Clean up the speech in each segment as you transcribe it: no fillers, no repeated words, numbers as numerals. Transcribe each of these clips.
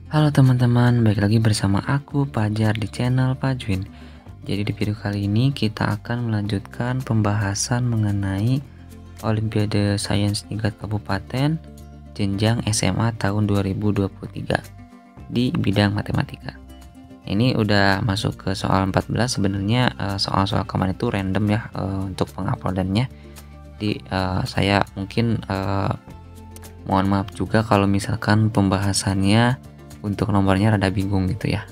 Halo teman-teman, balik lagi bersama aku Pajar di channel Pajwin. Jadi di video kali ini kita akan melanjutkan pembahasan mengenai Olimpiade Sains tingkat kabupaten jenjang SMA tahun 2023 di bidang matematika. Ini udah masuk ke soal 14. Sebenarnya soal-soal kemarin itu random ya untuk penguploadannya. Jadi saya mungkin mohon maaf juga kalau misalkan pembahasannya untuk nomornya rada bingung gitu ya.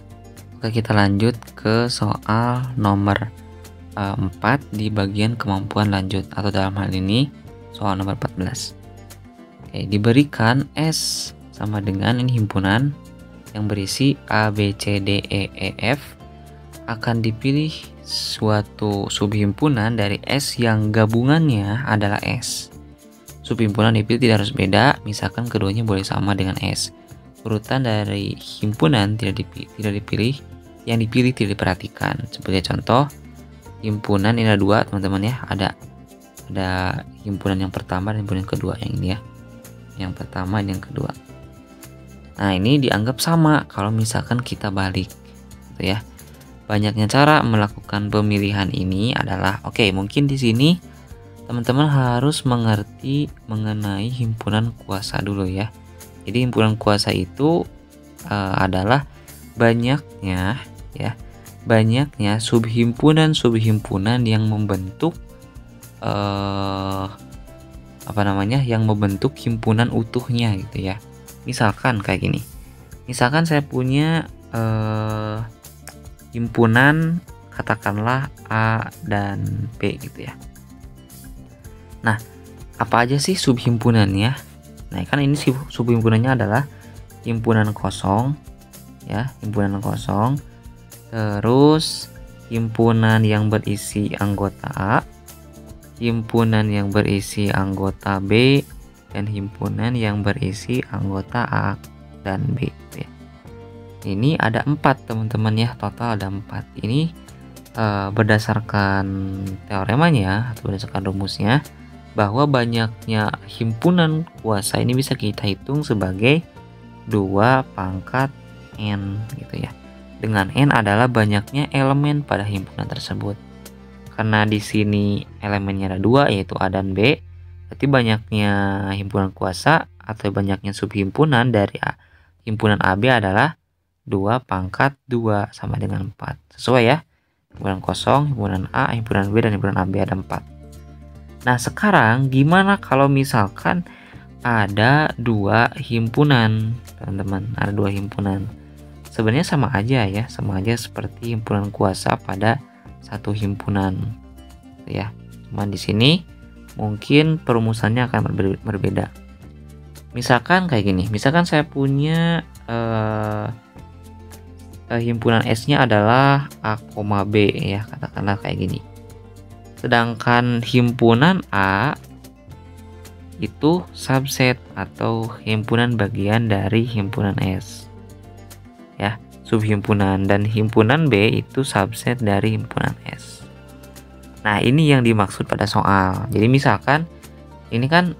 Oke, kita lanjut ke soal nomor 4 di bagian kemampuan lanjut, atau dalam hal ini soal nomor 14. Oke, diberikan S sama dengan ini himpunan yang berisi A, B, C, D, E, E, F. Akan dipilih suatu subhimpunan dari S yang gabungannya adalah S. Subhimpunan dipilih tidak harus beda, misalkan keduanya boleh sama dengan S. Urutan dari himpunan tidak dipilih, yang dipilih tidak diperhatikan. Sebagai contoh, himpunan ini ada dua teman-teman ya, ada himpunan yang pertama dan himpunan yang kedua, yang ini ya, yang pertama dan yang kedua. Nah, ini dianggap sama kalau misalkan kita balik gitu ya. Banyaknya cara melakukan pemilihan ini adalah, oke, mungkin di sini teman-teman harus mengerti mengenai himpunan kuasa dulu ya. Jadi himpunan kuasa itu adalah banyaknya subhimpunan yang membentuk yang membentuk himpunan utuhnya gitu ya. Misalkan kayak gini. Misalkan saya punya himpunan katakanlah A dan B gitu ya. Nah, apa aja sih subhimpunannya? Nah, kan ini subhimpunannya adalah himpunan kosong ya, himpunan kosong. Terus himpunan yang berisi anggota A, himpunan yang berisi anggota B, dan himpunan yang berisi anggota A dan B ya. Ini ada 4 teman-teman ya, total ada 4. Ini berdasarkan teoremanya atau berdasarkan rumusnya, bahwa banyaknya himpunan kuasa ini bisa kita hitung sebagai 2 pangkat N gitu ya. Dengan N adalah banyaknya elemen pada himpunan tersebut. Karena di sini elemennya ada 2, yaitu A dan B, berarti banyaknya himpunan kuasa atau banyaknya subhimpunan dari himpunan AB adalah 2 pangkat 2 sama dengan 4. Sesuai ya. Himpunan kosong, himpunan A, himpunan B, dan himpunan AB ada 4. Nah, sekarang gimana kalau misalkan ada 2 himpunan, teman-teman? Ada 2 himpunan. Sebenarnya sama aja ya, sama aja seperti himpunan kuasa pada satu himpunan, ya. Cuman di sini mungkin perumusannya akan berbeda. Misalkan kayak gini. Misalkan saya punya himpunan S-nya adalah A, B ya, katakanlah kayak gini. Sedangkan himpunan A itu subset atau himpunan bagian dari himpunan S ya, subhimpunan, dan himpunan B itu subset dari himpunan S. Nah, ini yang dimaksud pada soal. Jadi misalkan ini kan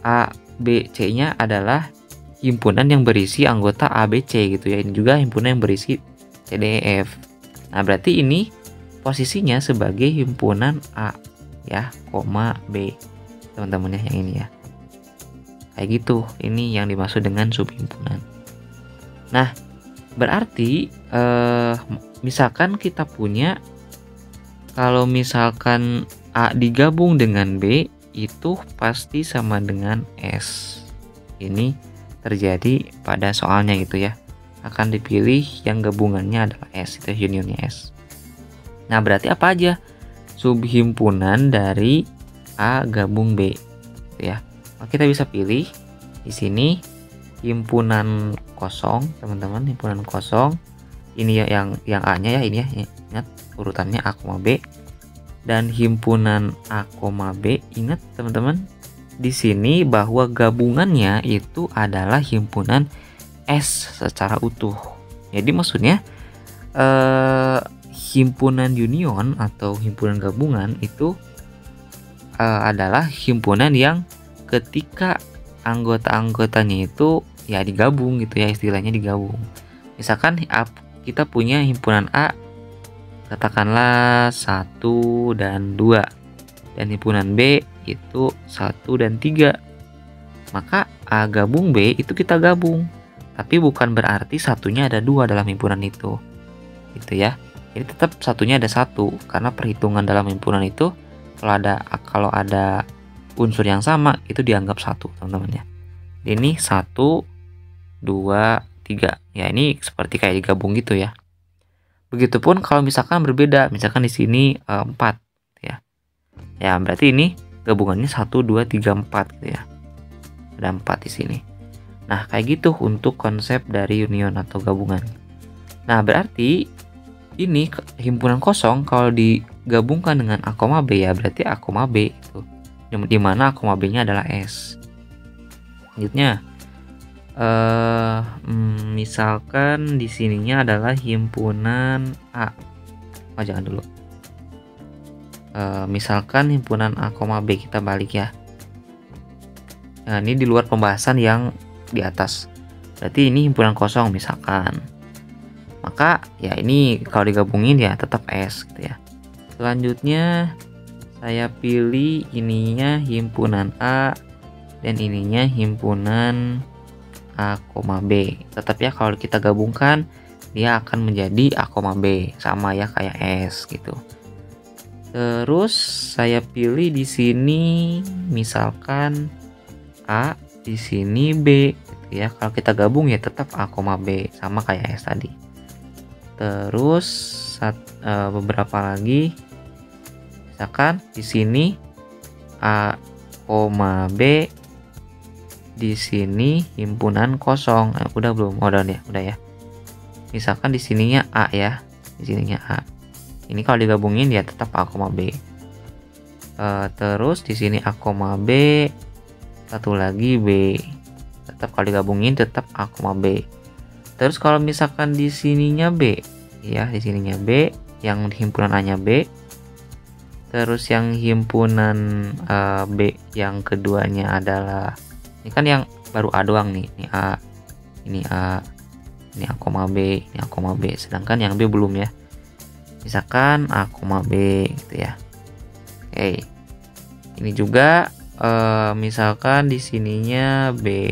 A, B, C nya adalah himpunan yang berisi anggota A, B, C gitu ya. Ini juga himpunan yang berisi C, D, E, F. Nah, berarti ini posisinya sebagai himpunan A ya, B, teman-teman ya, yang ini ya. Kayak gitu, ini yang dimaksud dengan subhimpunan. Nah, berarti misalkan kita punya, kalau misalkan A digabung dengan B itu pasti sama dengan S. Ini terjadi pada soalnya gitu ya. Akan dipilih yang gabungannya adalah S, itu unionnya S. Nah, berarti apa aja subhimpunan dari A gabung B gitu ya. Maka kita bisa pilih di sini himpunan kosong, teman-teman, himpunan kosong. Ini yang A-nya ya, ini ya. Ingat urutannya A, B. Dan himpunan A, B, ingat teman-teman, di sini bahwa gabungannya itu adalah himpunan S secara utuh. Jadi maksudnya himpunan union atau himpunan gabungan itu adalah himpunan yang ketika anggota-anggotanya itu ya digabung gitu ya, istilahnya digabung. Misalkan kita punya himpunan A katakanlah 1 dan 2, dan himpunan B itu 1 dan 3. Maka A gabung B itu kita gabung, tapi bukan berarti satunya ada 2 dalam himpunan itu, gitu ya. Jadi tetap satunya ada 1, karena perhitungan dalam himpunan itu kalau ada unsur yang sama itu dianggap 1, teman-teman ya. Ini 1, 2, 3. Ya, ini seperti kayak digabung gitu ya. Begitupun kalau misalkan berbeda, misalkan di sini 4 ya. Ya, berarti ini gabungannya 1, 2, 3, 4 gitu ya. Ada 4 di sini. Nah, kayak gitu untuk konsep dari union atau gabungan. Nah, berarti ini himpunan kosong kalau digabungkan dengan A, B ya berarti A, B itu. Di mana A, B-nya adalah S. Selanjutnya misalkan di sininya adalah himpunan A. Oh, jangan dulu. Misalkan himpunan A, B, kita balik ya. Nah, ini di luar pembahasan yang di atas. Berarti ini himpunan kosong misalkan. Maka ya ini kalau digabungin ya tetap S gitu ya. Selanjutnya saya pilih ininya himpunan A dan ininya himpunan A, B. Tetap ya kalau kita gabungkan dia akan menjadi A, B, sama ya kayak S gitu. Terus saya pilih di sini misalkan A, di sini B gitu ya. Kalau kita gabung ya tetap A, B, sama kayak S tadi. Terus beberapa lagi, misalkan di sini A, B, di sini himpunan kosong. Udah belum? Udah ya. Misalkan di sininya A ya, di sininya A. Ini kalau digabungin ya tetap A, B. Terus di sini A, B, satu lagi B. Tetap kalau digabungin tetap A, B. Terus kalau misalkan di sininya B, ya di sininya B, yang himpunan A-nya B. Terus yang himpunan B yang keduanya adalah, ini kan yang baru A doang nih. Ini A, ini A, ini A, B, ini A, B. Sedangkan yang B belum ya. Misalkan A, B gitu ya. Oke. Ini juga misalkan di sininya B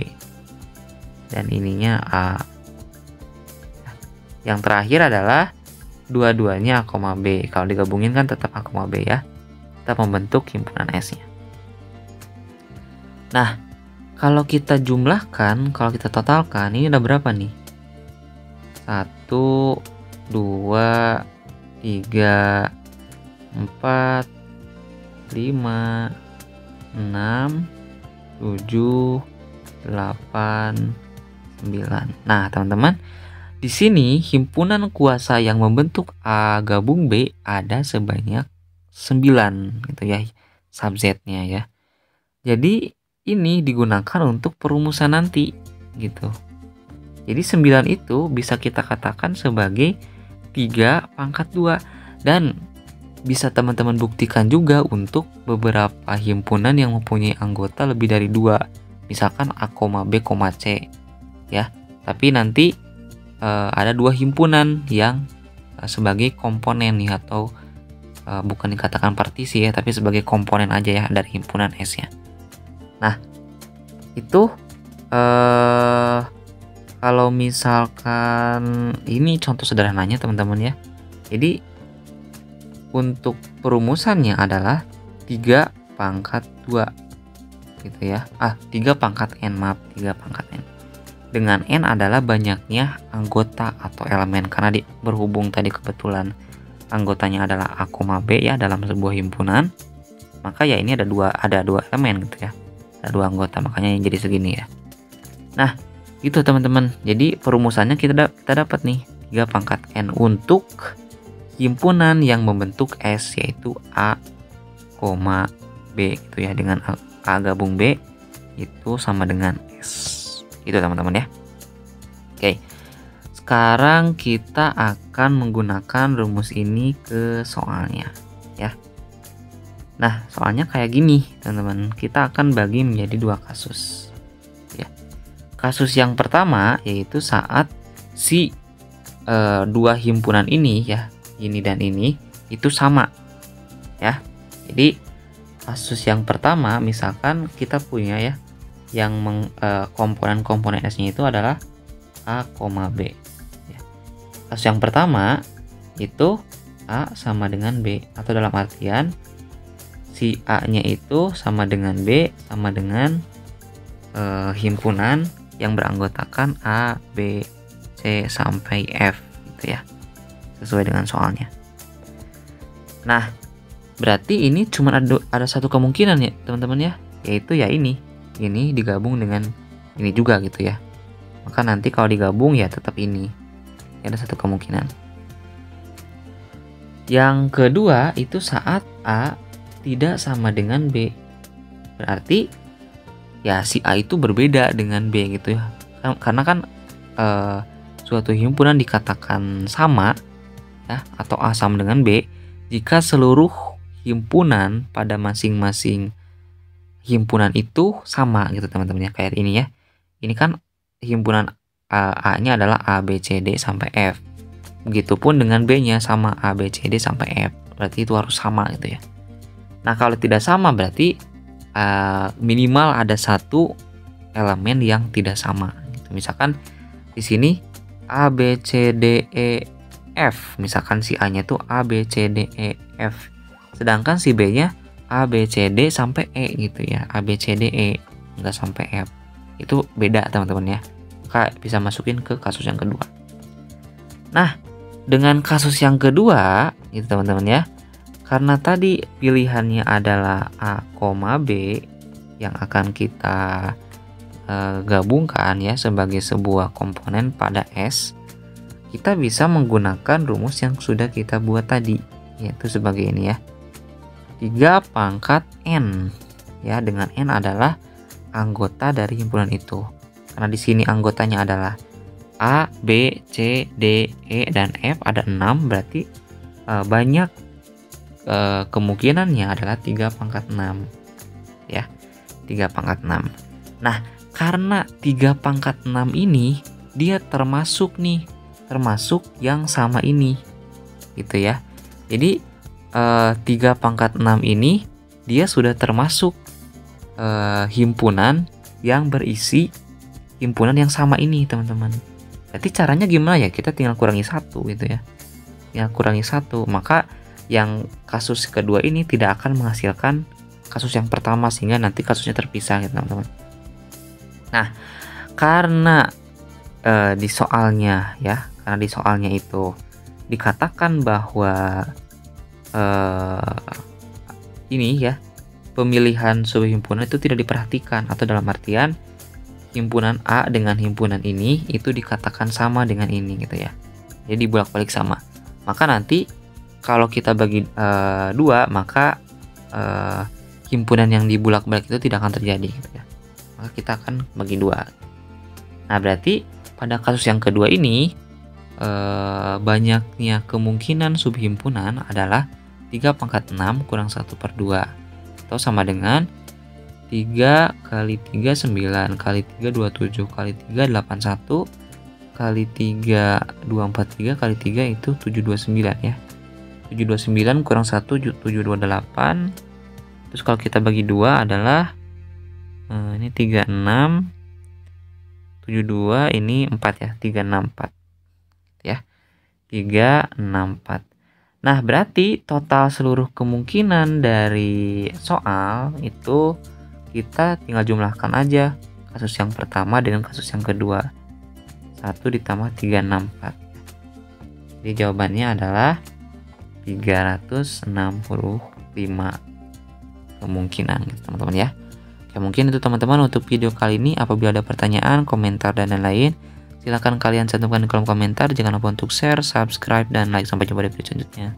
dan ininya A. Yang terakhir adalah dua-duanya A, B. Kalau digabungin kan tetap A, B ya. Tetap membentuk himpunan S-nya. Nah, kalau kita jumlahkan, kalau kita totalkan, ini udah berapa nih? 1, 2, 3, 4, 5, 6, 7, 8, 9. Nah, teman-teman, di sini himpunan kuasa yang membentuk A gabung B ada sebanyak 9 gitu ya, subsetnya ya. Jadi ini digunakan untuk perumusan nanti gitu. Jadi 9 itu bisa kita katakan sebagai 3 pangkat 2, dan bisa teman-teman buktikan juga untuk beberapa himpunan yang mempunyai anggota lebih dari 2. Misalkan A, B, C ya. Tapi nanti ada 2 himpunan yang sebagai komponen nih, atau bukan dikatakan partisi ya, tapi sebagai komponen aja ya dari himpunan S ya. Nah, itu kalau misalkan ini contoh sederhananya teman-teman ya. Jadi untuk perumusannya adalah 3 pangkat 2 gitu ya. 3 pangkat N, maaf, 3 pangkat N. Dengan N adalah banyaknya anggota atau elemen, karena berhubung tadi kebetulan anggotanya adalah A, B ya dalam sebuah himpunan, maka ya ini ada dua elemen gitu ya. Ada 2 anggota, makanya yang jadi segini ya. Nah, gitu teman-teman. Jadi perumusannya kita dapat nih 3 pangkat N untuk himpunan yang membentuk S, yaitu A, B gitu ya, dengan A gabung B itu sama dengan S. Itu teman-teman ya. Oke. Sekarang kita akan menggunakan rumus ini ke soalnya ya. Nah, soalnya kayak gini teman-teman. Kita akan bagi menjadi 2 kasus ya. kasus yang pertama yaitu saat si dua himpunan ini ya, ini dan ini itu sama ya. Jadi kasus yang pertama misalkan kita punya ya yang komponen-komponen S-nya itu adalah A, B ya. Kasus yang pertama itu A sama dengan B, atau dalam artian si A-nya itu sama dengan B sama dengan himpunan yang beranggotakan A, B, C sampai F gitu ya, sesuai dengan soalnya. Nah, berarti ini cuma ada satu kemungkinan ya teman-teman ya, yaitu ya ini digabung dengan ini juga gitu ya. Maka nanti kalau digabung ya tetap ini. Ada satu kemungkinan. Yang kedua itu saat A tidak sama dengan B. Berarti ya si A itu berbeda dengan B gitu ya. Karena kan suatu himpunan dikatakan sama ya, atau A sama dengan B jika seluruh himpunan pada masing-masing himpunan itu sama gitu teman-teman ya. Kayak ini ya. Ini kan himpunan A-nya adalah A, B, C, D sampai F. Begitupun dengan B-nya sama A, B, C, D sampai F. Berarti itu harus sama gitu ya. Nah, kalau tidak sama berarti minimal ada satu elemen yang tidak sama gitu. Misalkan di sini A, B, C, D, E, F. Misalkan si A-nya itu A, B, C, D, E, F. Sedangkan si B-nya A, B, C, D sampai E gitu ya. A, B, C, D, E. Enggak sampai F. Itu beda teman-teman ya. Maka bisa masukin ke kasus yang kedua. Nah, dengan kasus yang kedua itu teman-teman ya. Karena tadi pilihannya adalah A, B yang akan kita gabungkan ya sebagai sebuah komponen pada S, kita bisa menggunakan rumus yang sudah kita buat tadi, yaitu sebagai ini ya. 3 pangkat N ya, dengan N adalah anggota dari himpunan itu. Karena di sini anggotanya adalah A, B, C, D, E dan F, ada 6, berarti banyak kemungkinannya adalah 3 pangkat 6 ya, 3 pangkat 6. Nah, karena 3 pangkat 6 ini dia termasuk yang sama ini gitu ya. Jadi 3 pangkat 6 ini dia sudah termasuk himpunan yang berisi himpunan yang sama ini teman-teman. Berarti caranya gimana ya? Kita tinggal kurangi 1 gitu ya. Tinggal kurangi 1, maka yang kasus kedua ini tidak akan menghasilkan kasus yang pertama, sehingga nanti kasusnya terpisah gitu teman-teman. Nah, karena di soalnya ya, karena di soalnya itu dikatakan bahwa ini ya, pemilihan subhimpunan itu tidak diperhatikan, atau dalam artian himpunan A dengan himpunan ini itu dikatakan sama dengan ini gitu ya. Jadi bolak-balik sama. Maka nanti kalau kita bagi 2, maka himpunan yang dibulak-balik itu tidak akan terjadi gitu ya. Maka kita akan bagi 2. Nah, berarti pada kasus yang kedua ini banyaknya kemungkinan subhimpunan adalah 3 pangkat 6 kurang 1/2, atau sama dengan 3 kali 3 9 kali 3 27 kali 3 81 kali 3 243 kali 3 itu 729 ya. 729 kurang 1 728. Terus kalau kita bagi 2 adalah ini 36 72, ini 4 ya, 364 ya, 364. Nah, berarti total seluruh kemungkinan dari soal itu kita tinggal jumlahkan aja kasus yang pertama dengan kasus yang kedua. 1 ditambah 364. Jadi jawabannya adalah 365 kemungkinan teman-teman ya. Oke, mungkin itu teman-teman untuk video kali ini. Apabila ada pertanyaan, komentar, dan lain-lain, silahkan kalian cantumkan di kolom komentar. Jangan lupa untuk share, subscribe, dan like. Sampai jumpa di video selanjutnya.